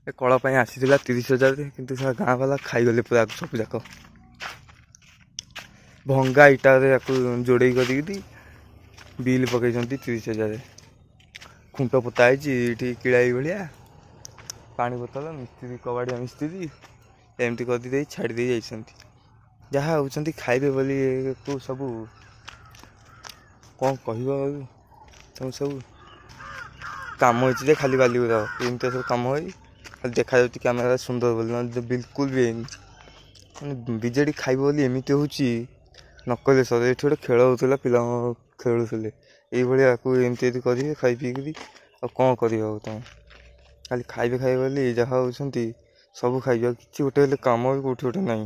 ଏ କଳ ପାଇଁ ଆସିଥିଲା 30,000 କିନ୍ତୁ ସେ ଗାଁ ବାଲା ଖାଇଗଲେ ପୁରା ସବୁ ଯାକ। ଭଙ୍ଗା ଇଟାରେ ତାକୁ ଯୋଡ଼େଇ କରିକି ବିଲ୍ ପକେଇଛନ୍ତି 30,000। ଖୁଣ୍ଟ ପୋତା ହେଇଛି ଏଇଠି କିଳାଇ ଭଳିଆ। ପାଣି ବୋତଲ ମିସ୍ତ୍ରୀ କବାଡ଼ିଆ ମିସ୍ତ୍ରୀ ଏମିତି କରିଦେଇ ଛାଡ଼ି ଦେଇ ଯାଇଛନ୍ତି। ଯାହା ହେଉଛନ୍ତି ଖାଇବେ ବୋଲି ସବୁ କ'ଣ କହିବ ଆଉ ତମେ ସବୁ କାମ ହେଇଛି ଯେ ଖାଲି ବାଲି ଗୁଡ଼ା ଏମିତିଆ ସବୁ କାମ ହେଇ ଖାଲି ଦେଖାଯାଉଛି କ୍ୟାମେରା ସୁନ୍ଦର ବୋଲି, ନହେଲେ ବିଲକୁଲ ବି ହେଇନି। ମାନେ ବିଜେଡ଼ି ଖାଇବ ବୋଲି ଏମିତି ହେଉଛି ନକଲେ ସରେ। ଏଠି ଗୋଟେ ଖେଳ ହେଉଥିଲା, ପିଲା ଖେଳୁଥିଲେ, ଏଇଭଳିଆ ଆକୁ ଏମିତି କରିବେ ଖାଇ ପିଇକିରି। ଆଉ କ'ଣ କରିବ ଆଉ ତମେ? ଖାଲି ଖାଇବେ ବୋଲି ଯାହା ହେଉଛନ୍ତି ସବୁ ଖାଇବେ, ଆଉ କିଛି ଗୋଟେ ହେଲେ କାମ ବି କେଉଁଠି ଗୋଟେ ନାହିଁ।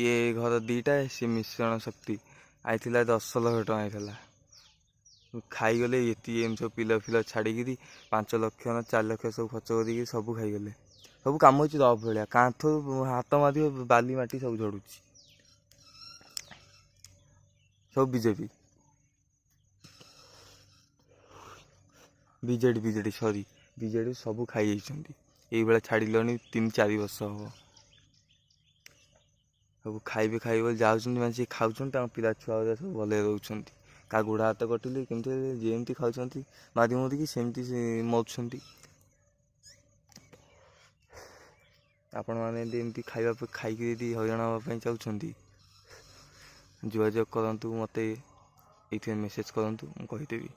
ଇଏ ଘର ଦୁଇଟା, ସେ ମିଶ୍ରଣ ଶକ୍ତି ଆଇଥିଲା 10 ଲକ୍ଷ ଟଙ୍କା ଆଇଥିଲା। ଖାଇଗଲେ ଏତିକି ଏମିତି ସବୁ ପିଲା ଛାଡ଼ିକିରି 5 ଲକ୍ଷ ନା 4 ଲକ୍ଷ ସବୁ ଖର୍ଚ୍ଚ କରିକି ସବୁ ଖାଇଗଲେ। ସବୁ କାମ ହେଉଛି ରଫ ଭଳିଆ, କାନ୍ଥରୁ ହାତ ମାରିବ ବାଲି ମାଟି ସବୁ ଝଡ଼ୁଛି। ସବୁ ବିଜେଡ଼ି ସବୁ ଖାଇଯାଇଛନ୍ତି। ଏଇଭଳିଆ ଛାଡ଼ିଲେଣି 3-4 ବର୍ଷ ହେବ। ସବୁ ଖାଇବେ ବୋଲି ଯାଉଛନ୍ତି, ମାନେ ସିଏ ଖାଉଛନ୍ତି, ତାଙ୍କ ପିଲା ଛୁଆ ସବୁ ଭଲରେ ରହୁଛନ୍ତି। କାହା ଗୋଡ଼ ହାତ କଟିଲେ କେମିତି ଯେମିତି ଖାଉଛନ୍ତି ମାରି ମୁରିକି ସେମିତି ମରୁଛନ୍ତି। ଆପଣମାନେ ଏମିତି ଖାଇକି ଯଦି ହଇରାଣ ହେବା ପାଇଁ ଚାହୁଁଛନ୍ତି, ଯୋଗାଯୋଗ କରନ୍ତୁ, ମୋତେ ଏଇଥିରେ ମେସେଜ୍ କରନ୍ତୁ, ମୁଁ କହିଦେବି।